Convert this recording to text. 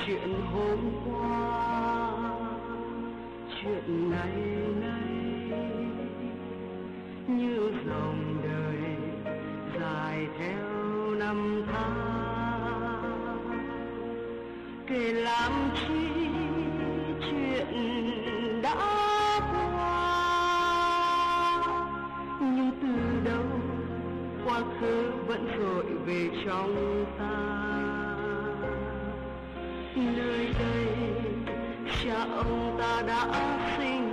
chuyện hôm qua, chuyện ngày nay như dòng đời dài theo năm tháng. Kể làm chi chuyện đã qua, nhưng từ đâu quá khứ vẫn trỗi về trong ta. Nơi đây cha ông ta đã sinh